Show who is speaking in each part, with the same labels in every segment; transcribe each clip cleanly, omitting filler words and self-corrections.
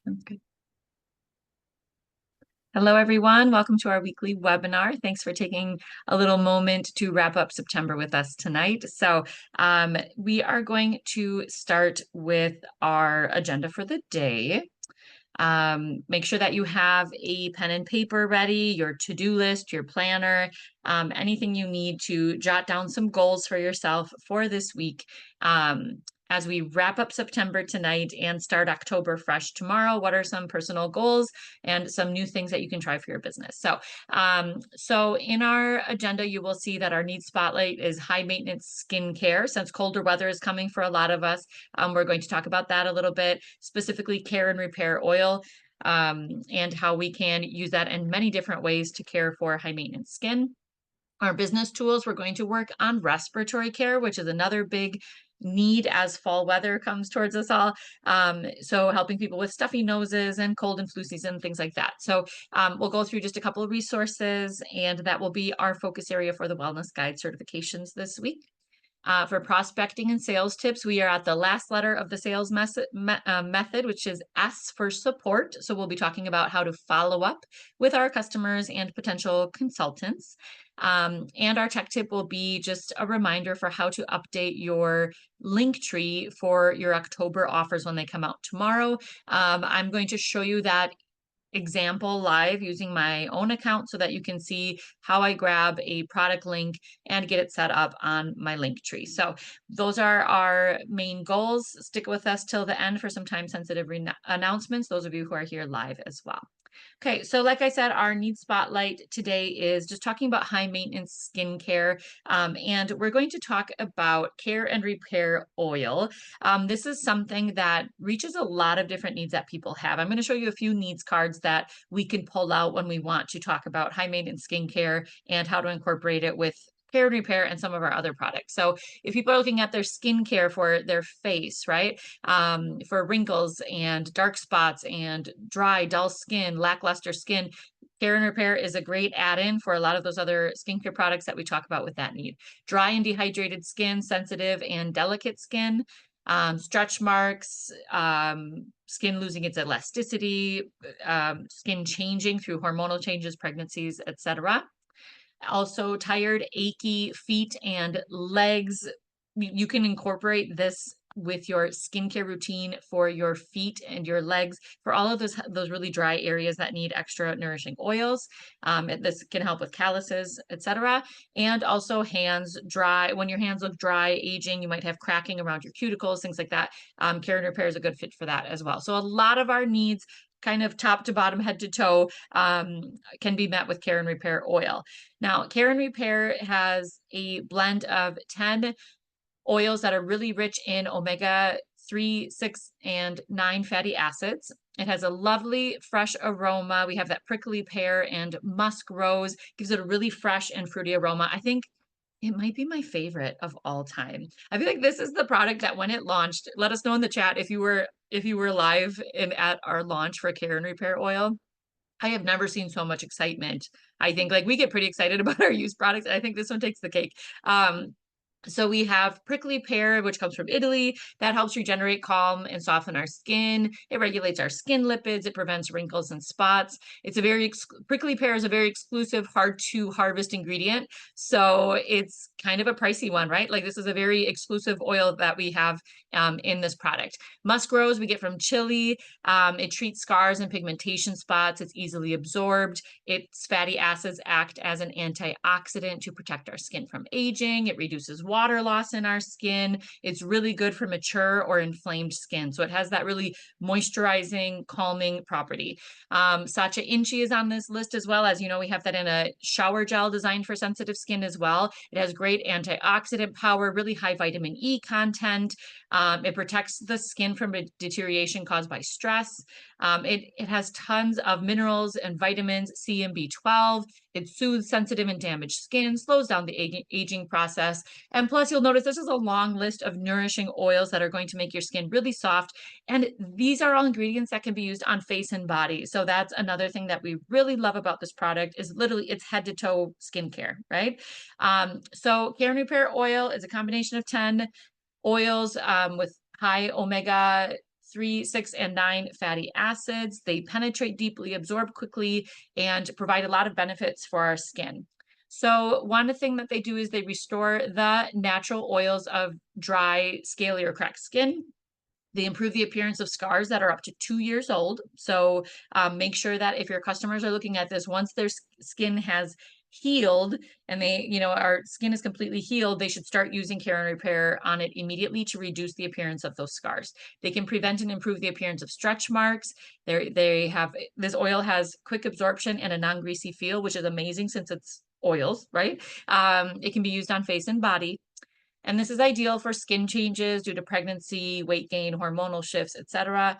Speaker 1: Sounds good. Hello, everyone. Welcome to our weekly webinar. Thanks for taking a little moment to wrap up September with us tonight. We are going to start with our agenda for the day. Make sure that you have a pen and paper ready, your to-do list, your planner, anything you need to jot down some goals for yourself for this week. As we wrap up September tonight and start October fresh tomorrow, what are some personal goals and some new things that you can try for your business? So in our agenda, you will see that our needs spotlight is high maintenance skincare. Since colder weather is coming for a lot of us, we're going to talk about that a little bit, specifically care and repair oil, and how we can use that in many different ways to care for high maintenance skin. Our business tools, we're going to work on respiratory care, which is another big need as fall weather comes towards us all. So helping people with stuffy noses and cold and flu season, things like that. We'll go through just a couple of resources, and that will be our focus area for the Wellness Guide certifications this week. For prospecting and sales tips, we are at the last letter of the sales method, which is S for support. So we'll be talking about how to follow up with our customers and potential consultants. And our tech tip will be just a reminder for how to update your LinkTree for your October offers when they come out tomorrow. I'm going to show you that example live using my own account so that you can see how I grab a product link and get it set up on my Linktree. So those are our main goals. Stick with us till the end for some time sensitive announcements, those of you who are here live as well. Okay, so like I said, our need spotlight today is just talking about high maintenance skincare, and we're going to talk about care and repair oil. This is something that reaches a lot of different needs that people have. I'm going to show you a few needs cards that we can pull out when we want to talk about high maintenance skincare and how to incorporate it with care and repair and some of our other products. So if people are looking at their skincare for their face, right, for wrinkles and dark spots and dry, dull skin, lackluster skin, care and repair is a great add-in for a lot of those other skincare products that we talk about with that need. Dry and dehydrated skin, sensitive and delicate skin, stretch marks, skin losing its elasticity, skin changing through hormonal changes, pregnancies, etc. Also, tired, achy feet and legs. You can incorporate this with your skincare routine for your feet and your legs, for all of those really dry areas that need extra nourishing oils. This can help with calluses, etc. And also hands dry. When your hands look dry, aging, you might have cracking around your cuticles, things like that. Care and repair is a good fit for that as well. So a lot of our needs, kind of top to bottom, head to toe, can be met with care and repair oil. Now, care and repair has a blend of 10 oils that are really rich in omega-3, 6, and 9 fatty acids. It has a lovely fresh aroma. We have that prickly pear and musk rose, gives it a really fresh and fruity aroma. I think it might be my favorite of all time. I feel like this is the product that when it launched, let us know in the chat if you were live at our launch for care and repair oil. I have never seen so much excitement. I think like we get pretty excited about our used products. I think this one takes the cake. So we have prickly pear, which comes from Italy. That helps regenerate, calm, and soften our skin. It regulates our skin lipids. It prevents wrinkles and spots. It's a very prickly pear is a very exclusive, hard to harvest ingredient. So it's kind of a pricey one, right? Like this is a very exclusive oil that we have in this product. Musk rose we get from Chile. It treats scars and pigmentation spots. It's easily absorbed. Its fatty acids act as an antioxidant to protect our skin from aging. It reduces water loss in our skin. It's really good for mature or inflamed skin. So it has that really moisturizing, calming property. Sacha Inchi is on this list as well. As you know, we have that in a shower gel designed for sensitive skin as well. It has great antioxidant power, really high vitamin E content. It protects the skin from deterioration caused by stress. It has tons of minerals and vitamins C and B12. It soothes sensitive and damaged skin, slows down the aging process. And plus, you'll notice this is a long list of nourishing oils that are going to make your skin really soft. And these are all ingredients that can be used on face and body. So that's another thing that we really love about this product is literally it's head to toe skincare, right? So Care and Repair Oil is a combination of 10 oils with high omega 3, 6, and 9 fatty acids. They penetrate deeply, absorb quickly, and provide a lot of benefits for our skin. So one thing that they do is they restore the natural oils of dry, scaly, or cracked skin. They improve the appearance of scars that are up to 2 years old. So make sure that if your customers are looking at this, once their skin has healed and our skin is completely healed, they should start using Care and Repair on it immediately to reduce the appearance of those scars. They can prevent and improve the appearance of stretch marks. This oil has quick absorption and a non-greasy feel, which is amazing since it's oils, right? It can be used on face and body. And this is ideal for skin changes due to pregnancy, weight gain, hormonal shifts, etc.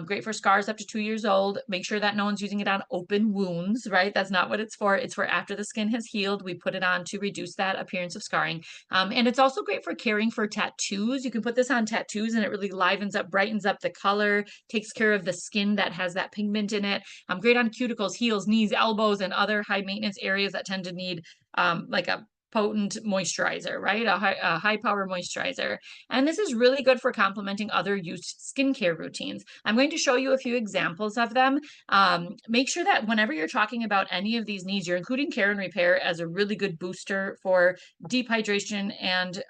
Speaker 1: Great for scars up to 2 years old. Make sure that no one's using it on open wounds, right? That's not what it's for. It's for after the skin has healed. We put it on to reduce that appearance of scarring. And it's also great for caring for tattoos. You can put this on tattoos and it really livens up, brightens up the color, takes care of the skin that has that pigment in it. Great on cuticles, heels, knees, elbows, and other high maintenance areas that tend to need like a potent moisturizer, right? A high power moisturizer. And this is really good for complementing other used skincare routines. I'm going to show you a few examples of them. Make sure that whenever you're talking about any of these needs, you're including Care and Repair as a really good booster for deep hydration and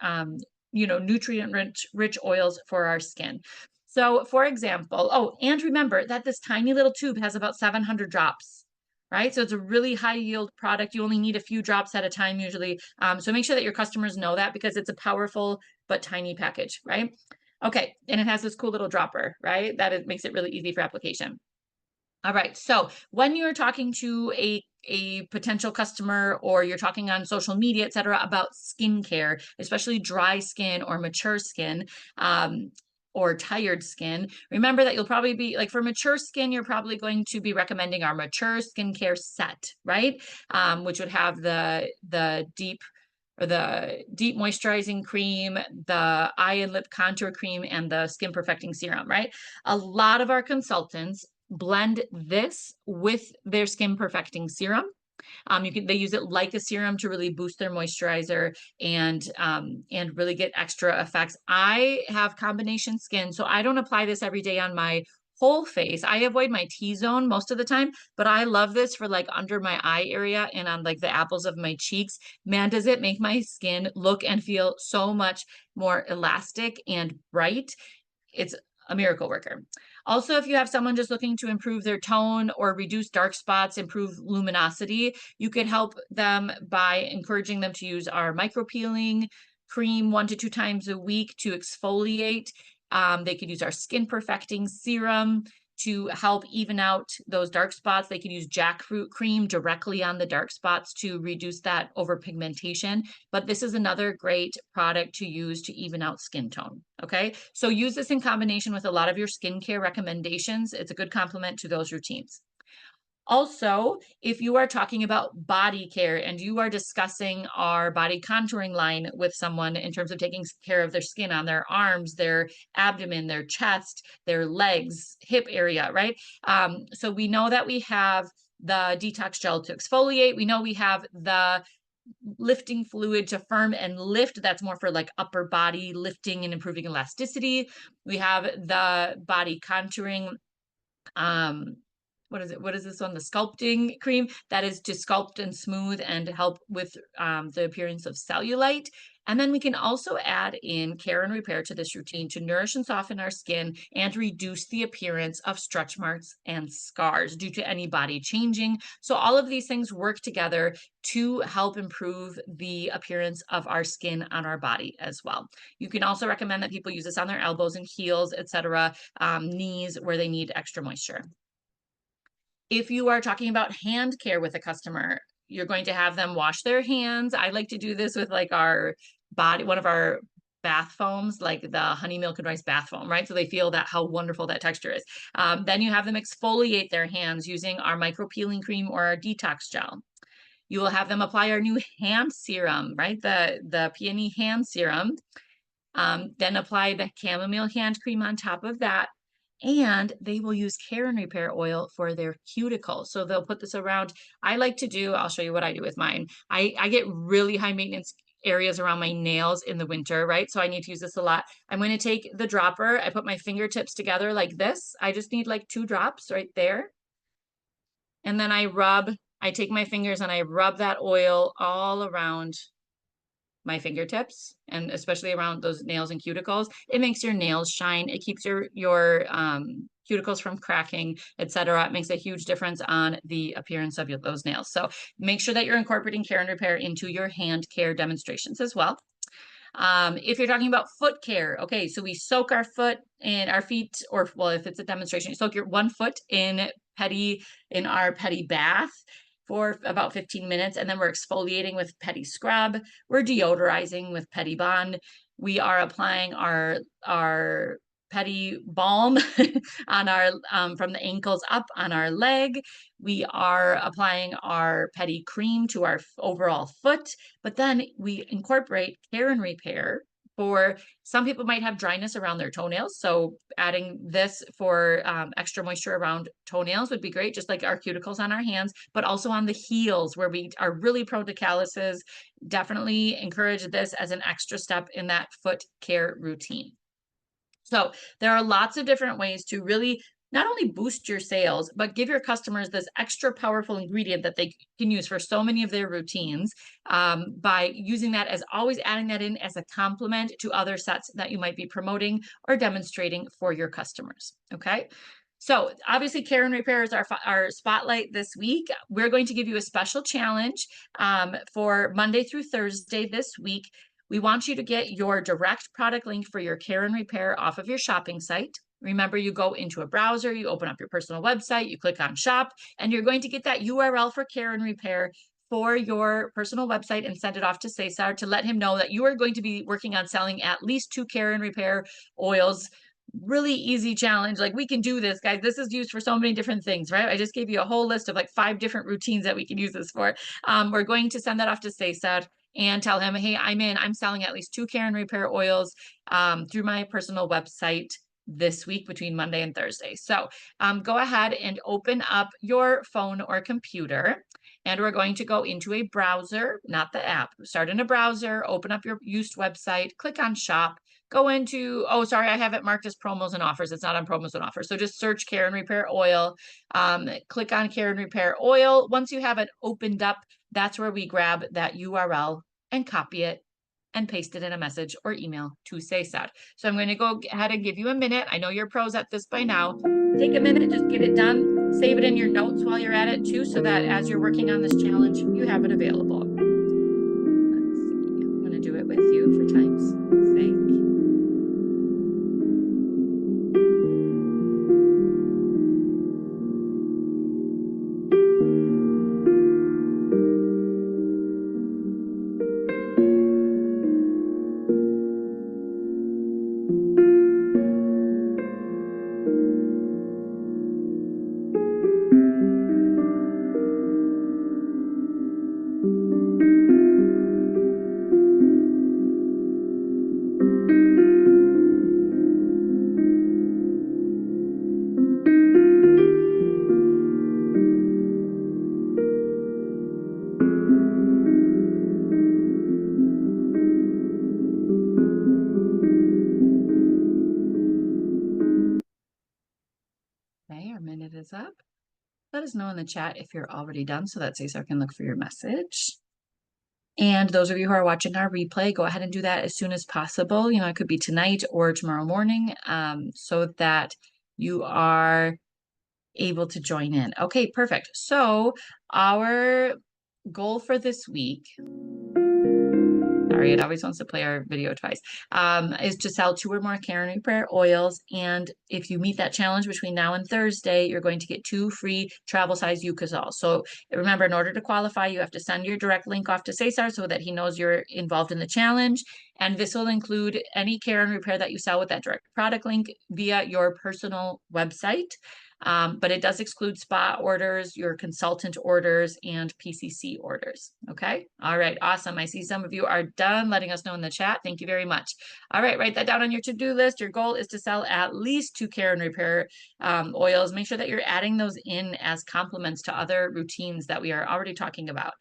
Speaker 1: nutrient rich oils for our skin. So for example, and remember that this tiny little tube has about 700 drops, right? So it's a really high yield product. You only need a few drops at a time usually. So make sure that your customers know that because it's a powerful but tiny package, right? Okay, and it has this cool little dropper, right? It makes it really easy for application. All right, so when you're talking to a potential customer or you're talking on social media, et cetera, about skincare, especially dry skin or mature skin, or tired skin, remember that you'll probably be like for mature skin, you're probably going to be recommending our mature skincare set, right? Which would have the deep moisturizing cream, the eye and lip contour cream, and the skin perfecting serum, right? A lot of our consultants blend this with their skin perfecting serum. They use it like a serum to really boost their moisturizer and really get extra effects. I have combination skin, so I don't apply this every day on my whole face. I avoid my T-zone most of the time, but I love this for like under my eye area and on like the apples of my cheeks. Man, does it make my skin look and feel so much more elastic and bright. It's a miracle worker. Also, if you have someone just looking to improve their tone or reduce dark spots, improve luminosity, you can help them by encouraging them to use our micro peeling cream 1 to 2 times a week to exfoliate. They could use our skin perfecting serum to help even out those dark spots. They can use jackfruit cream directly on the dark spots to reduce that overpigmentation. But this is another great product to use to even out skin tone. Okay, so use this in combination with a lot of your skincare recommendations. It's a good complement to those routines. Also, if you are talking about body care and you are discussing our body contouring line with someone in terms of taking care of their skin on their arms, their abdomen, their chest, their legs, hip area, right? So we know that we have the detox gel to exfoliate. We know we have the lifting fluid to firm and lift. That's more for like upper body lifting and improving elasticity. We have the body contouring what is this one? The sculpting cream that is to sculpt and smooth and help with the appearance of cellulite. And then we can also add in Care and Repair to this routine to nourish and soften our skin and reduce the appearance of stretch marks and scars due to any body changing. So all of these things work together to help improve the appearance of our skin on our body as well. You can also recommend that people use this on their elbows and heels, etc., knees where they need extra moisture. If you are talking about hand care with a customer, you're going to have them wash their hands. I like to do this with like one of our bath foams, like the honey milk and rice bath foam, right? So they feel that how wonderful that texture is. Then you have them exfoliate their hands using our micro peeling cream or our detox gel. You will have them apply our new hand serum, right? The peony hand serum. Then apply the chamomile hand cream on top of that. And they will use Care and Repair oil for their cuticles. So they'll put this around. I'll show you what I do with mine. I get really high maintenance areas around my nails in the winter, right? So I need to use this a lot. I'm going to take the dropper. I put my fingertips together like this. I just need like 2 drops right there. And then I take my fingers and I rub that oil all around my fingertips, and especially around those nails and cuticles. It makes your nails shine. It keeps your cuticles from cracking, etc. It makes a huge difference on the appearance of those nails. So make sure that you're incorporating care and repair into your hand care demonstrations as well. If you're talking about foot care, okay, so we soak our foot in our feet, or well, if it's a demonstration, you soak your 1 foot in our petty bath for about 15 minutes, and then we're exfoliating with petty scrub. We're deodorizing with petty bond. We are applying our petty balm on our from the ankles up on our leg. We are applying our petty cream to our overall foot, but then we incorporate care and repair. For some people might have dryness around their toenails, so adding this for extra moisture around toenails would be great, just like our cuticles on our hands, but also on the heels where we are really prone to calluses. Definitely encourage this as an extra step in that foot care routine. So there are lots of different ways to really not only boost your sales, but give your customers this extra powerful ingredient that they can use for so many of their routines, by using that as always adding that in as a complement to other sets that you might be promoting or demonstrating for your customers. Okay. So obviously care and repair is our spotlight this week. We're going to give you a special challenge for Monday through Thursday this week. We want you to get your direct product link for your care and repair off of your shopping site. Remember, you go into a browser, you open up your personal website, you click on shop, and you're going to get that URL for care and repair for your personal website and send it off to Cesar to let him know that you are going to be working on selling at least 2 care and repair oils. Really easy challenge. Like, we can do this, guys. This is used for so many different things, right? I just gave you a whole list of like 5 different routines that we can use this for. We're going to send that off to Cesar and tell him, hey, I'm selling at least 2 care and repair oils through my personal website this week between Monday and Thursday. So go ahead and open up your phone or computer, and we're going to go into a browser, not the app. Start in a browser, open up your used website, click on shop, go into, oh, sorry, I have it marked as promos and offers. It's not on promos and offers. So just search care and repair oil, click on care and repair oil. Once you have it opened up, that's where we grab that URL and copy it and paste it in a message or email to Cesar. So I'm going to go ahead and give you a minute. I know you're pros at this by now. Take a minute, just get it done. Save it in your notes while you're at it too, so that as you're working on this challenge, you have it available. Let's see. I'm going to do it with you for time's sake. Okay, our minute is up. Let us know in the chat if you're already done so that Cesar can look for your message. And those of you who are watching our replay, go ahead and do that as soon as possible. You know, it could be tonight or tomorrow morning, so that you are able to join in. Okay, perfect. So our goal for this week, sorry, it always wants to play our video twice, is to sell 2 or more care and repair oils. And if you meet that challenge between now and Thursday, you're going to get 2 free travel size Yucazol. So remember, in order to qualify, you have to send your direct link off to Cesar so that he knows you're involved in the challenge. And this will include any care and repair that you sell with that direct product link via your personal website. But it does exclude spa orders, your consultant orders, and PCC orders. Okay. All right. Awesome. I see some of you are done letting us know in the chat. Thank you very much. All right. Write that down on your to-do list. Your goal is to sell at least 2 care and repair oils. Make sure that you're adding those in as complements to other routines that we are already talking about.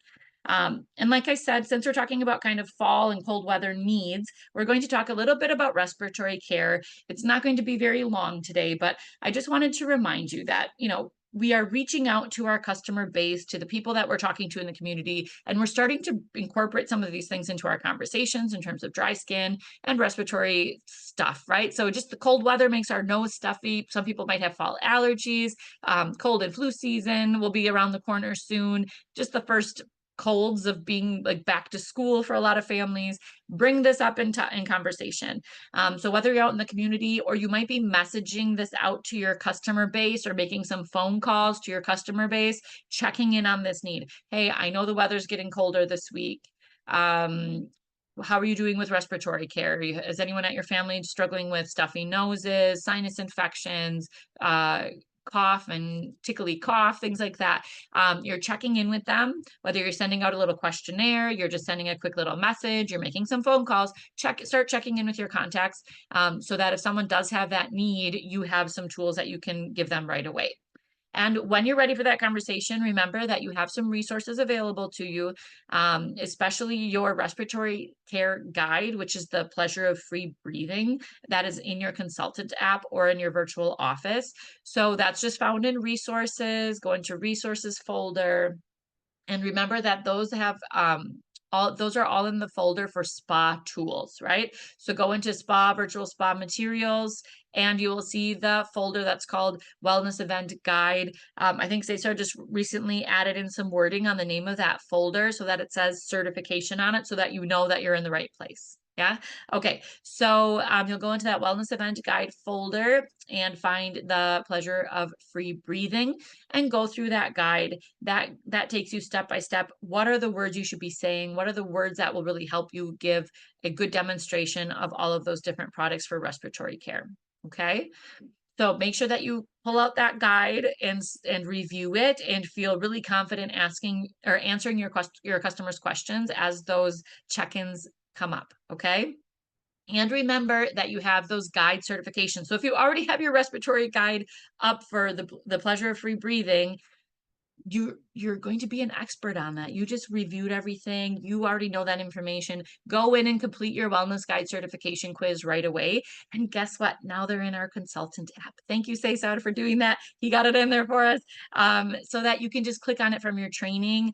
Speaker 1: And like I said, since we're talking about kind of fall and cold weather needs, we're going to talk a little bit about respiratory care. It's not going to be very long today, but I just wanted to remind you that, we are reaching out to our customer base, to the people that we're talking to in the community, and we're starting to incorporate some of these things into our conversations in terms of dry skin and respiratory stuff, right? So just the cold weather makes our nose stuffy. Some people might have fall allergies. Cold and flu season will be around the corner soon. Just the first colds of being like back to school for a lot of families. Bring this up in conversation. So whether you're out in the community or you might be messaging this out to your customer base or making some phone calls to your customer base, checking in on this need. Hey, I know the weather's getting colder this week. How are you doing with respiratory care? Is anyone at your family struggling with stuffy noses, sinus infections, cough and tickly cough, things like that? You're checking in with them, whether you're sending out a little questionnaire, you're just sending a quick little message, you're making some phone calls, start checking in with your contacts, so that if someone does have that need, you have some tools that you can give them right away. And when you're ready for that conversation, remember that you have some resources available to you, especially your respiratory care guide, which is the pleasure of free breathing, that is in your consultant app or in your virtual office. So that's just found in resources, go into resources folder, and remember that those are all in the folder for spa tools, right? So go into spa, virtual spa materials, and you will see the folder that's called Wellness Event Guide. I think Cesar just recently added in some wording on the name of that folder so that it says certification on it so that you know that you're in the right place. Yeah. Okay. So you'll go into that Wellness Event Guide folder and find the pleasure of free breathing and go through that guide. That takes you step by step. What are the words you should be saying? What are the words that will really help you give a good demonstration of all of those different products for respiratory care? Okay. So make sure that you pull out that guide and review it and feel really confident asking or answering your customers' questions as those check-ins come up. Okay. And remember that you have those guide certifications. So if you already have your respiratory guide up for the pleasure of free breathing, you're going to be an expert on that. You just reviewed everything. You already know that information. Go in and complete your wellness guide certification quiz right away. And guess what? Now they're in our consultant app. Thank you, Cesar, for doing that. He got it in there for us, so that you can just click on it from your training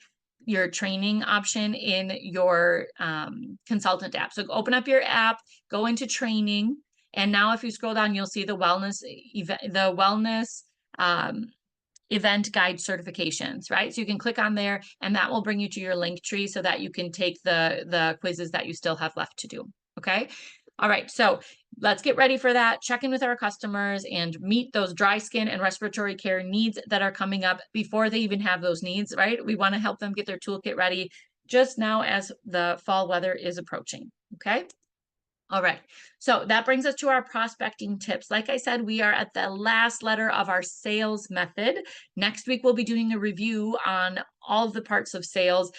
Speaker 1: option in your consultant app. So open up your app, go into training. And now if you scroll down, you'll see the wellness um, event guide certifications, right? So you can click on there and that will bring you to your LinkTree so that you can take the quizzes that you still have left to do. Okay. All right. So let's get ready for that. Check in with our customers and meet those dry skin and respiratory care needs that are coming up before they even have those needs, right? We want to help them get their toolkit ready just now as the fall weather is approaching. Okay. All right, so that brings us to our prospecting tips. Like I said, we are at the last letter of our sales method. Next week, we'll be doing a review on all of the parts of sales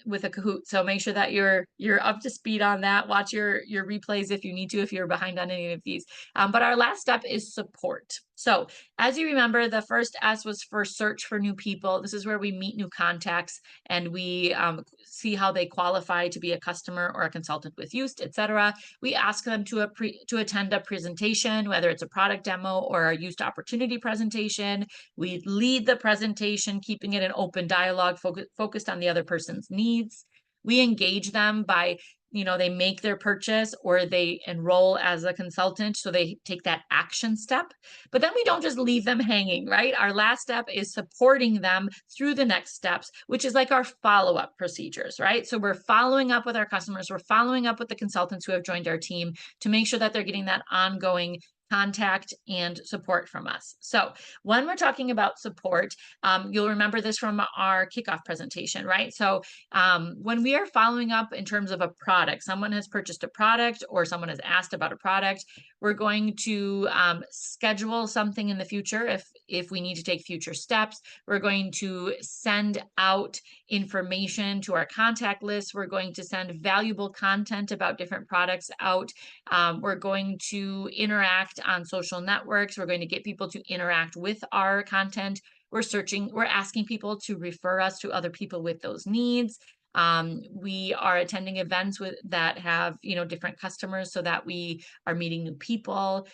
Speaker 1: with a Kahoot. So make sure that you're up to speed on that. Watch your replays if you need to, if you're behind on any of these. But our last step is support. So as you remember, the first S was for search for new people. This is where we meet new contacts and we see how they qualify to be a customer or a consultant with use, etc. We ask them to attend a presentation, whether it's a product demo or a used opportunity presentation. We lead the presentation, keeping it an open dialogue focused on the other person's needs. We engage them by, they make their purchase or they enroll as a consultant. So they take that action step, but then we don't just leave them hanging, right? Our last step is supporting them through the next steps, which is like our follow-up procedures, right? So we're following up with our customers. We're following up with the consultants who have joined our team to make sure that they're getting that ongoing contact and support from us. So when we're talking about support, you'll remember this from our kickoff presentation, right? So when we are following up in terms of a product, someone has purchased a product or someone has asked about a product, we're going to schedule something in the future if we need to take future steps. We're going to send out information to our contact list. We're going to send valuable content about different products out. We're going to interact on social networks. We're going to get people to interact with our content. we're asking people to refer us to other people with those needs. We are attending events that have, different customers so that we are meeting new people.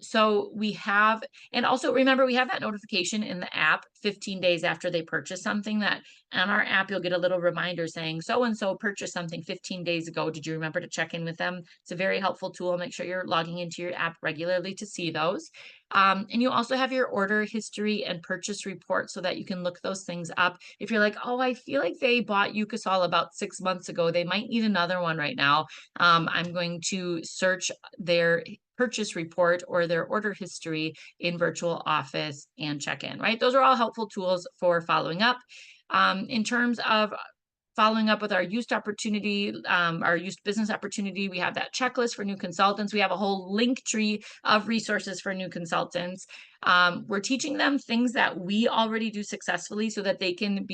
Speaker 1: So we have, and also remember, we have that notification in the app 15 days after they purchase something, that on our app, you'll get a little reminder saying, so-and-so purchased something 15 days ago. Did you remember to check in with them? It's a very helpful tool. Make sure you're logging into your app regularly to see those. And you also have your order history and purchase report so that you can look those things up. If you're like, oh, I feel like they bought Yucasol about 6 months ago, they might need another one right now. I'm going to search their purchase report or their order history in Virtual Office and check in, right? Those are all helpful tools for following up. In terms of following up with our youth opportunity, our youth business opportunity, we have that checklist for new consultants. We have a whole LinkTree of resources for new consultants. We're teaching them things that we already do successfully so that they can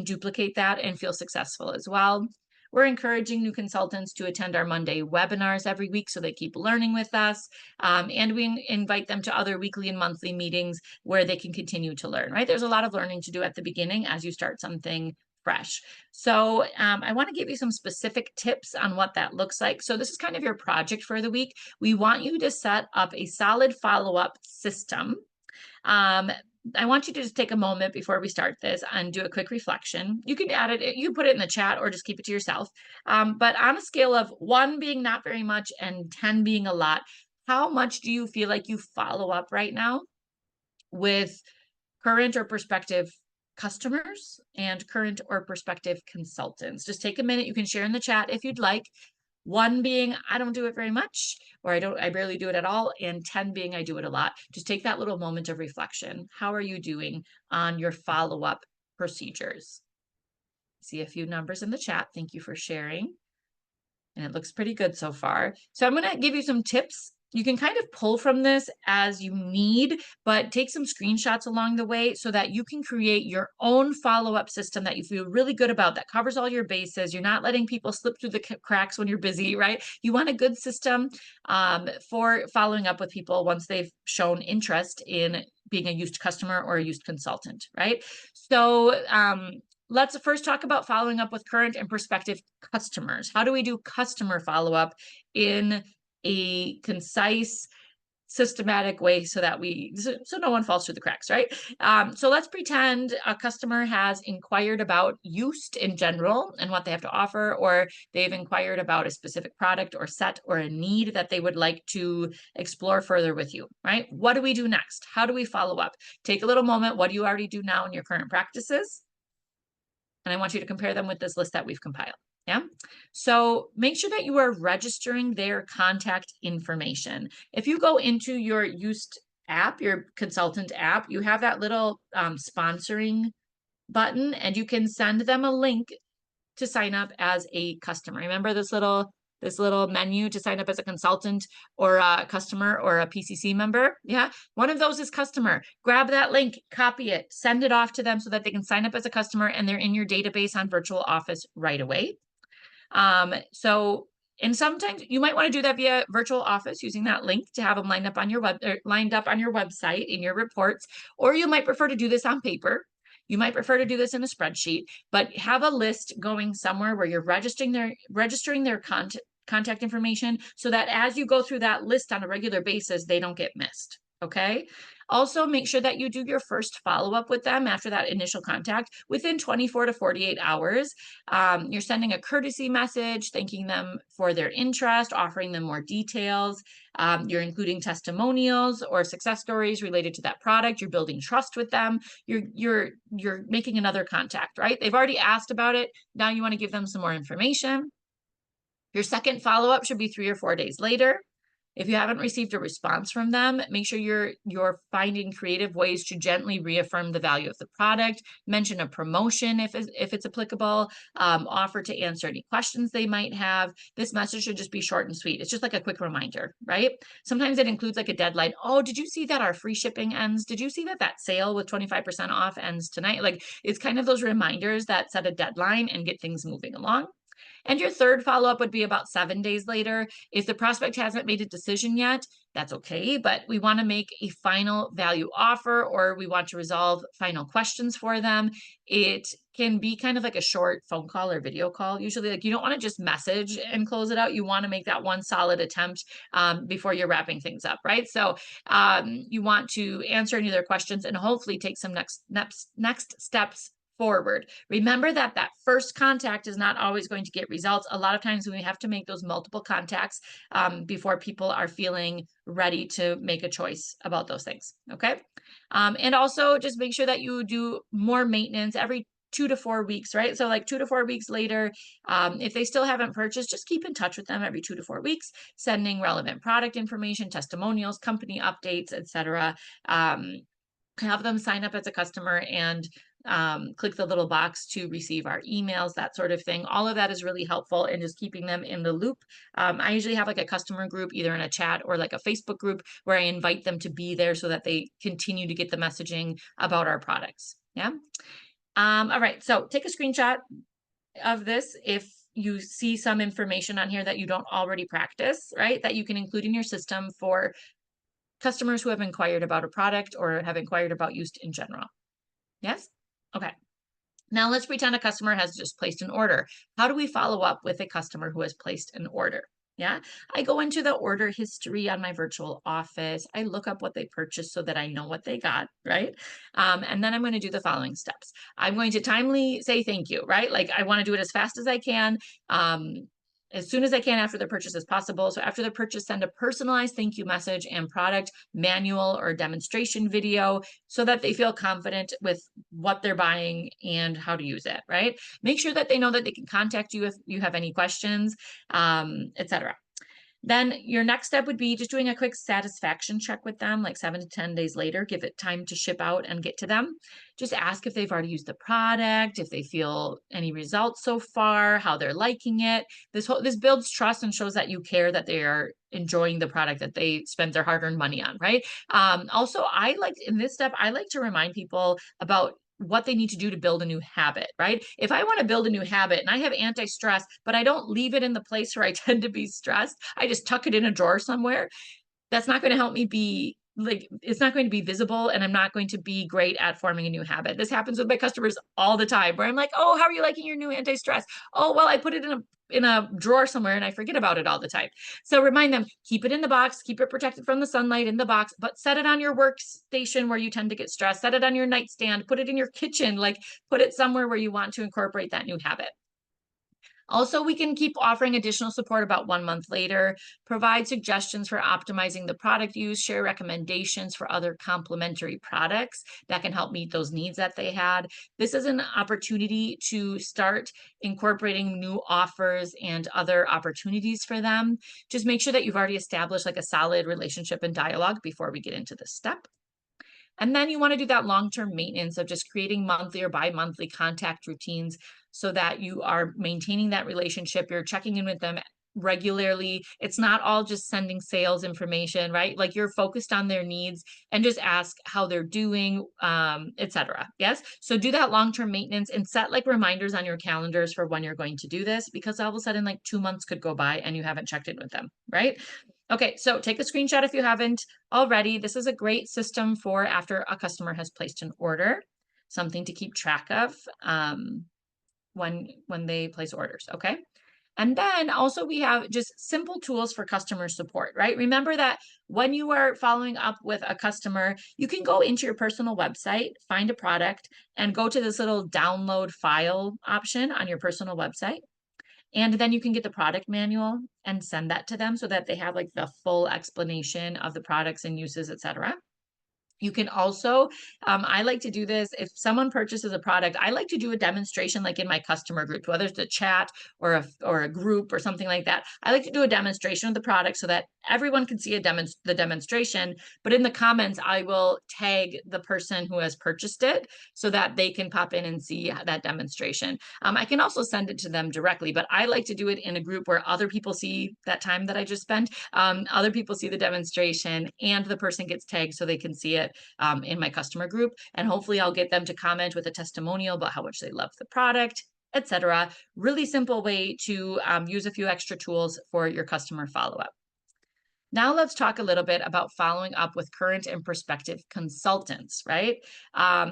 Speaker 1: duplicate that and feel successful as well. We're encouraging new consultants to attend our Monday webinars every week so they keep learning with us. And we invite them to other weekly and monthly meetings where they can continue to learn, right? There's a lot of learning to do at the beginning as you start something fresh. So I want to give you some specific tips on what that looks like. So this is kind of your project for the week. We want you to set up a solid follow-up system. I want you to just take a moment before we start this and do a quick reflection. You can add it, you put it in the chat or just keep it to yourself. But on a scale of 1 being not very much and 10 being a lot, how much do you feel like you follow up right now with current or prospective customers and current or prospective consultants? Just take a minute. You can share in the chat if you'd like. 1 being, I don't do it very much, or I barely do it at all, and 10 being, I do it a lot. Just take that little moment of reflection. How are you doing on your follow-up procedures? See a few numbers in the chat. Thank you for sharing. And it looks pretty good so far. So I'm going to give you some tips. You can kind of pull from this as you need, but take some screenshots along the way so that you can create your own follow-up system that you feel really good about, that covers all your bases. You're not letting people slip through the cracks when you're busy, right? You want a good system for following up with people once they've shown interest in being a used customer or a used consultant, right? So let's first talk about following up with current and prospective customers. How do we do customer follow-up in a concise, systematic way so no one falls through the cracks, right? So let's pretend a customer has inquired about used in general and what they have to offer, or they've inquired about a specific product or set or a need that they would like to explore further with you, right? What do we do next? How do we follow up? Take a little moment. What do you already do now in your current practices? And I want you to compare them with this list that we've compiled. Yeah. So make sure that you are registering their contact information. If you go into your used app, your consultant app, you have that little sponsoring button, and you can send them a link to sign up as a customer. Remember this little menu to sign up as a consultant or a customer or a PCC member? Yeah, one of those is customer. Grab that link, copy it, send it off to them so that they can sign up as a customer and they're in your database on Virtual Office right away. And sometimes you might want to do that via Virtual Office using that link to have them lined up on your website in your reports, or you might prefer to do this on paper. You might prefer to do this in a spreadsheet, but have a list going somewhere where you're registering their contact information so that as you go through that list on a regular basis, they don't get missed. Okay. Also, make sure that you do your first follow-up with them after that initial contact within 24 to 48 hours. You're sending a courtesy message, thanking them for their interest, offering them more details. You're including testimonials or success stories related to that product. You're building trust with them. You're making another contact, right? They've already asked about it. Now you want to give them some more information. Your second follow-up should be 3 or 4 days later. If you haven't received a response from them, make sure you're finding creative ways to gently reaffirm the value of the product, mention a promotion if it's applicable, offer to answer any questions they might have. This message should just be short and sweet. It's just like a quick reminder, right? Sometimes it includes like a deadline. Oh, did you see that our free shipping ends? Did you see that sale with 25% off ends tonight? Like, it's kind of those reminders that set a deadline and get things moving along. And your third follow-up would be about 7 days later. If the prospect hasn't made a decision yet, that's okay, but we want to make a final value offer or we want to resolve final questions for them. It can be kind of like a short phone call or video call. Usually, like you don't want to just message and close it out. You want to make that one solid attempt before you're wrapping things up, right? So you want to answer any of their questions and hopefully take some next steps forward. Remember that that first contact is not always going to get results. A lot of times we have to make those multiple contacts before people are feeling ready to make a choice about those things. Okay. And also just make sure that you do more maintenance every 2 to 4 weeks, right? So like 2 to 4 weeks later, if they still haven't purchased, just keep in touch with them every 2 to 4 weeks, sending relevant product information, testimonials, company updates, etc. Have them sign up as a customer and click the little box to receive our emails, that sort of thing. All of that is really helpful in just keeping them in the loop. I usually have like a customer group, either in a chat or like a Facebook group, where I invite them to be there so that they continue to get the messaging about our products. Yeah. All right. So take a screenshot of this if you see some information on here that you don't already practice, right? That you can include in your system for customers who have inquired about a product or have inquired about use in general. Yes? Okay. Now let's pretend a customer has just placed an order. How do we follow up with a customer who has placed an order? Yeah, I go into the order history on my virtual office. I look up what they purchased so that I know what they got, right? And then I'm going to do the following steps. I'm going to timely say thank you, right? Like I want to do it as fast as I can. As soon as I can after the purchase as possible. So after the purchase, send a personalized thank you message and product manual or demonstration video so that they feel confident with what they're buying and how to use it, right? Make sure that they know that they can contact you if you have any questions, etc. Then your next step would be just doing a quick satisfaction check with them, like 7 to 10 days later. Give it time to ship out and get to them. Just ask if they've already used the product, if they feel any results so far, how they're liking it. This builds trust and shows that you care, that they are enjoying the product that they spent their hard-earned money on, right? Also, I like in this step, I like to remind people about what they need to do to build a new habit, right? If I want to build a new habit and I have anti-stress, but I don't leave it in the place where I tend to be stressed, I just tuck it in a drawer somewhere, that's not going to help me be like, it's not going to be visible and I'm not going to be great at forming a new habit. This happens with my customers all the time where I'm like, oh, how are you liking your new anti-stress? Oh, well, I put it in a drawer somewhere and I forget about it all the time. So remind them, keep it in the box, keep it protected from the sunlight in the box, but set it on your workstation where you tend to get stressed, set it on your nightstand, put it in your kitchen, like put it somewhere where you want to incorporate that new habit. Also, we can keep offering additional support about 1 month later, provide suggestions for optimizing the product use, share recommendations for other complementary products that can help meet those needs that they had. This is an opportunity to start incorporating new offers and other opportunities for them. Just make sure that you've already established like a solid relationship and dialogue before we get into this step. And then you want to do that long-term maintenance of just creating monthly or bi-monthly contact routines so that you are maintaining that relationship. You're checking in with them regularly. It's not all just sending sales information, right? Like you're focused on their needs and just ask how they're doing, etc. Yes. So do that long-term maintenance and set like reminders on your calendars for when you're going to do this, because all of a sudden like 2 months could go by and you haven't checked in with them, right? Okay, so take a screenshot if you haven't already. This is a great system for after a customer has placed an order, something to keep track of when they place orders, okay? And then also we have just simple tools for customer support, right? Remember that when you are following up with a customer, you can go into your personal website, find a product, and go to this little download file option on your personal website. And then you can get the product manual and send that to them so that they have like the full explanation of the products and uses, etc. You can also, I like to do this if someone purchases a product. I like to do a demonstration like in my customer group, whether it's a chat or a group or something like that. I like to do a demonstration of the product so that everyone can see the demonstration. But in the comments, I will tag the person who has purchased it so that they can pop in and see that demonstration. I can also send it to them directly, but I like to do it in a group where other people see that time that I just spent. Other people see the demonstration and the person gets tagged so they can see it in my customer group. And hopefully I'll get them to comment with a testimonial about how much they love the product. etc. Really simple way to use a few extra tools for your customer follow-up. Now let's talk a little bit about following up with current and prospective consultants, right?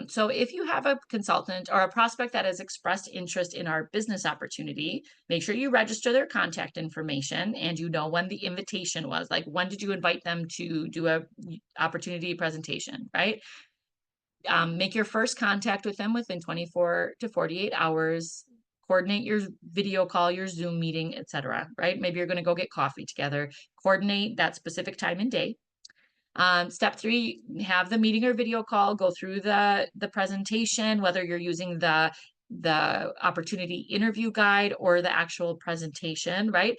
Speaker 1: So if you have a consultant or a prospect that has expressed interest in our business opportunity, make sure you register their contact information and you know when the invitation was. Like, when did you invite them to do a opportunity presentation, right? Make your first contact with them within 24 to 48 hours. Coordinate your video call, your Zoom meeting, etc. Right? Maybe you're going to go get coffee together. Coordinate that specific time and day. Step 3, have the meeting or video call, go through the presentation, whether you're using the opportunity interview guide or the actual presentation, right?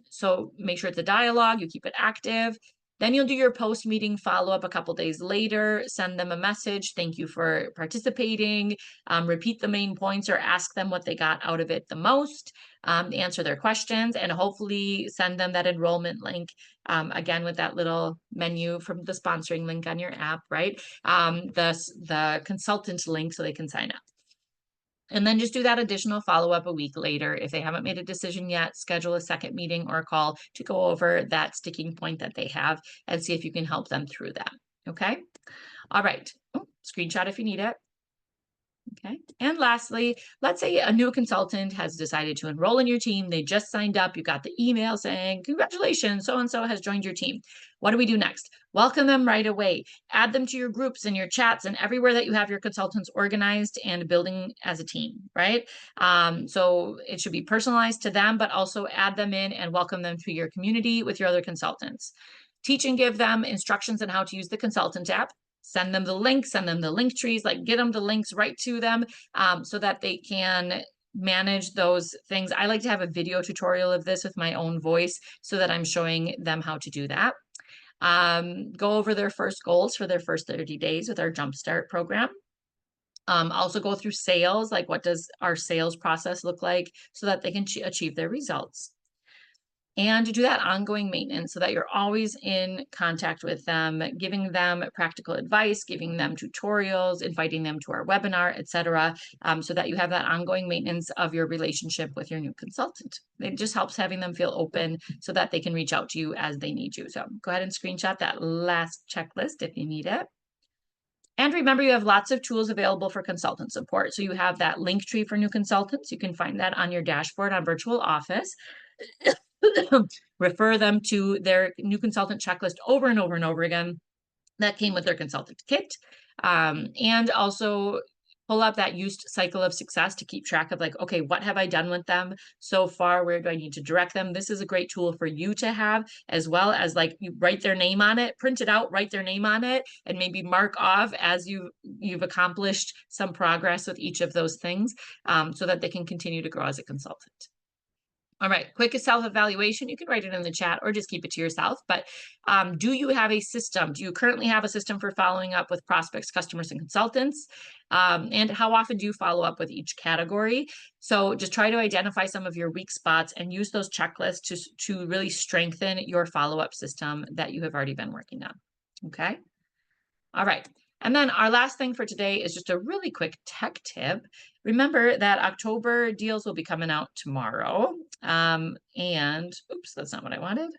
Speaker 1: So make sure it's a dialogue, you keep it active. Then you'll do your post-meeting follow-up a couple days later, send them a message, thank you for participating, repeat the main points or ask them what they got out of it the most, answer their questions, and hopefully send them that enrollment link, again, with that little menu from the sponsoring link on your app, right? The consultant link so they can sign up. And then just do that additional follow-up a week later. If they haven't made a decision yet, schedule a second meeting or a call to go over that sticking point that they have and see if you can help them through that. Okay. All right. Oh, screenshot if you need it. Okay. And lastly, let's say a new consultant has decided to enroll in your team. They just signed up. You got the email saying, congratulations, so-and-so has joined your team. What do we do next? Welcome them right away. Add them to your groups and your chats and everywhere that you have your consultants organized and building as a team, right? So it should be personalized to them, but also add them in and welcome them to your community with your other consultants. Teach and give them instructions on how to use the consultant app. Send them the link, send them the link trees, like get them the links right to them, so that they can manage those things. I like to have a video tutorial of this with my own voice so that I'm showing them how to do that. Go over their first goals for their first 30 days with our Jumpstart program. Also go through sales, like what does our sales process look like so that they can achieve their results. And to do that ongoing maintenance so that you're always in contact with them, giving them practical advice, giving them tutorials, inviting them to our webinar, etc., so that you have that ongoing maintenance of your relationship with your new consultant. It just helps having them feel open so that they can reach out to you as they need you. So go ahead and screenshot that last checklist if you need it. And remember, you have lots of tools available for consultant support. So you have that LinkTree for new consultants. You can find that on your dashboard on Virtual Office. Refer them to their new consultant checklist over and over and over again. That came with their consultant kit. And also pull up that used cycle of success to keep track of, like, okay, what have I done with them so far? Where do I need to direct them? This is a great tool for you to have, as well as, like, you write their name on it, print it out, write their name on it, and maybe mark off as you've accomplished some progress with each of those things, so that they can continue to grow as a consultant. All right, quick self-evaluation. You can write it in the chat or just keep it to yourself. But do you have a system? Do you currently have a system for following up with prospects, customers, and consultants? And how often do you follow up with each category? So just try to identify some of your weak spots and use those checklists to really strengthen your follow-up system that you have already been working on. Okay. All right. And then our last thing for today is just a really quick tech tip. Remember that October deals will be coming out tomorrow. And oops, that's not what I wanted.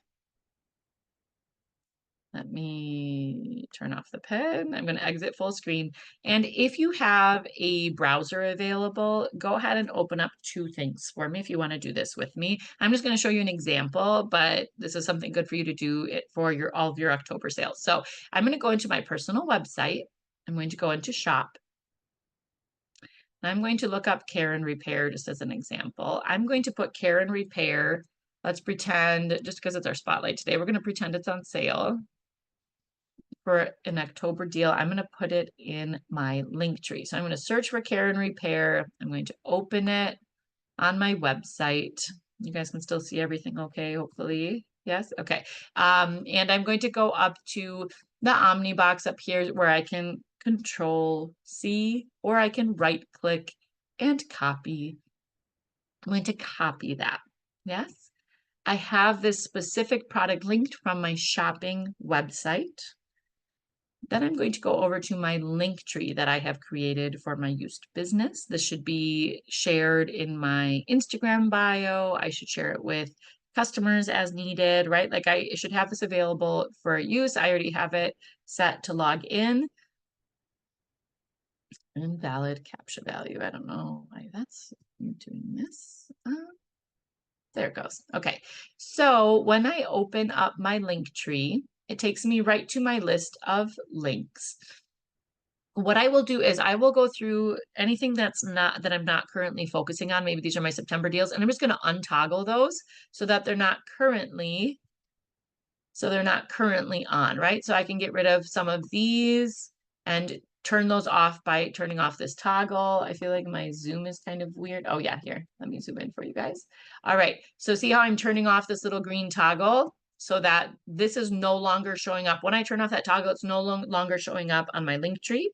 Speaker 1: Let me turn off the pen. I'm going to exit full screen. And if you have a browser available, go ahead and open up two things for me if you want to do this with me. I'm just going to show you an example, but this is something good for you to do it for all of your October sales. So I'm going to go into my personal website. I'm going to go into shop. I'm going to look up care and repair just as an example. I'm going to put care and repair. Let's pretend, just because it's our spotlight today, we're going to pretend it's on sale for an October deal. I'm going to put it in my LinkTree. So I'm going to search for care and repair. I'm going to open it on my website. You guys can still see everything okay, hopefully. Yes, okay. And I'm going to go up to the Omni box up here where I can Control C, or I can right click and copy. I'm going to copy that. Yes. I have this specific product linked from my shopping website. Then I'm going to go over to my LinkTree that I have created for my used business. This should be shared in my Instagram bio. I should share it with customers as needed, right? Like I should have this available for use. I already have it set to log in. Invalid captcha value. I don't know why that's doing this. There it goes. Okay. So when I open up my LinkTree, it takes me right to my list of links. What I will do is I will go through anything that I'm not currently focusing on. Maybe these are my September deals, and I'm just going to untoggle those so that they're not currently on, right? So I can get rid of some of these and turn those off by turning off this toggle. I feel like my Zoom is kind of weird. Oh yeah, here, let me zoom in for you guys. All right, so see how I'm turning off this little green toggle so that this is no longer showing up. When I turn off that toggle, it's no longer showing up on my LinkTree.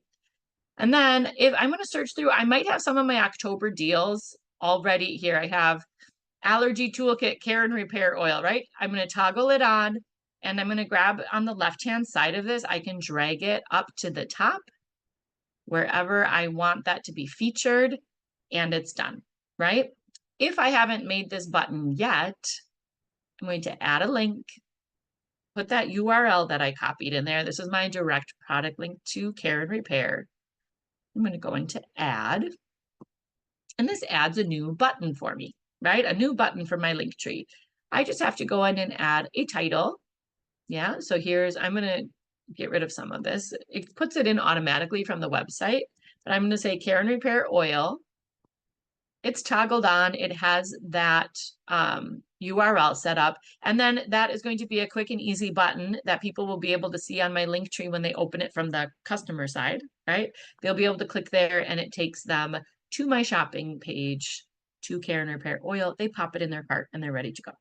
Speaker 1: And then if I'm going to search through, I might have some of my October deals already here. I have allergy toolkit, care and repair oil, right? I'm going to toggle it on and I'm going to grab on the left-hand side of this. I can drag it up to the top wherever I want that to be featured, and it's done, right? If I haven't made this button yet, I'm going to add a link, put that URL that I copied in there. This is my direct product link to care and repair. I'm going to go into add, and this adds a new button for me, right? A new button for my LinkTree. I just have to go in and add a title. Yeah, so I'm going to get rid of some of this. It puts it in automatically from the website, but I'm going to say care and repair oil. It's toggled on. It has that URL set up. And then that is going to be a quick and easy button that people will be able to see on my LinkTree when they open it from the customer side, right? They'll be able to click there and it takes them to my shopping page to care and repair oil. They pop it in their cart and they're ready to go.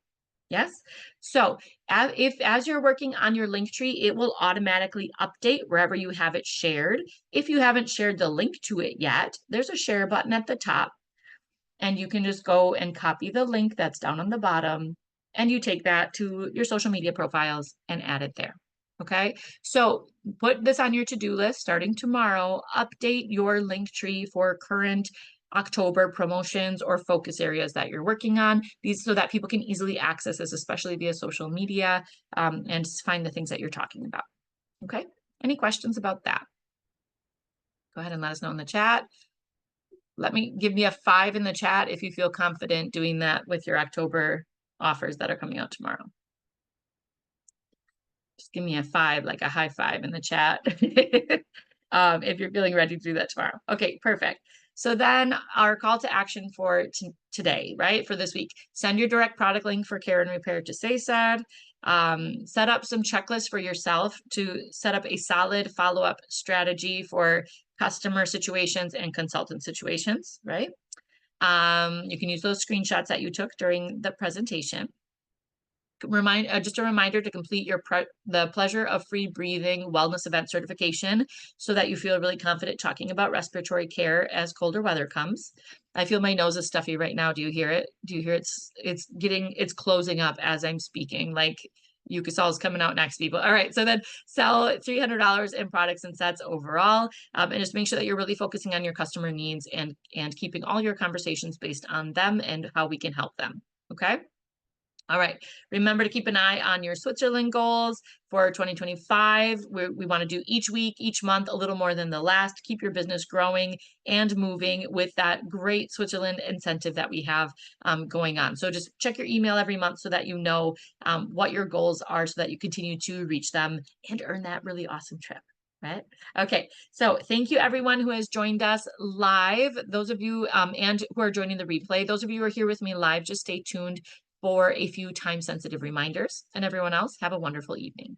Speaker 1: Yes. So as you're working on your LinkTree, it will automatically update wherever you have it shared. If you haven't shared the link to it yet, there's a share button at the top. And you can just go and copy the link that's down on the bottom, and you take that to your social media profiles and add it there. Okay, so put this on your to-do list starting tomorrow. Update your LinkTree for current October promotions or focus areas that you're working on, these so that people can easily access this, especially via social media, and find the things that you're talking about. Okay, any questions about that? Go ahead and let us know in the chat. Give me a 5 in the chat if you feel confident doing that with your October offers that are coming out tomorrow. Just give me a 5, like a high 5 in the chat. If you're feeling ready to do that tomorrow. Okay, perfect. So then our call to action for today, right? For this week, send your direct product link for care and repair to SaySaid. Set up some checklists for yourself to set up a solid follow-up strategy for customer situations and consultant situations, right? You can use those screenshots that you took during the presentation. Just a reminder to complete the Pleasure of Free Breathing Wellness Event certification so that you feel really confident talking about respiratory care as colder weather comes. I feel my nose is stuffy right now. Do you hear it? Do you hear it's closing up as I'm speaking, like Eucosol is coming out next, people. All right, so then sell $300 in products and sets overall, and just make sure that you're really focusing on your customer needs and keeping all your conversations based on them and how we can help them. Okay. All right, remember to keep an eye on your Switzerland goals for 2025. We want to do each week, each month, a little more than the last. Keep your business growing and moving with that great Switzerland incentive that we have going on. So just check your email every month so that you know what your goals are so that you continue to reach them and earn that really awesome trip. Right. Okay. So thank you everyone who has joined us live. Those of you and who are joining the replay, those of you who are here with me live, just stay tuned for a few time-sensitive reminders. And everyone else, have a wonderful evening.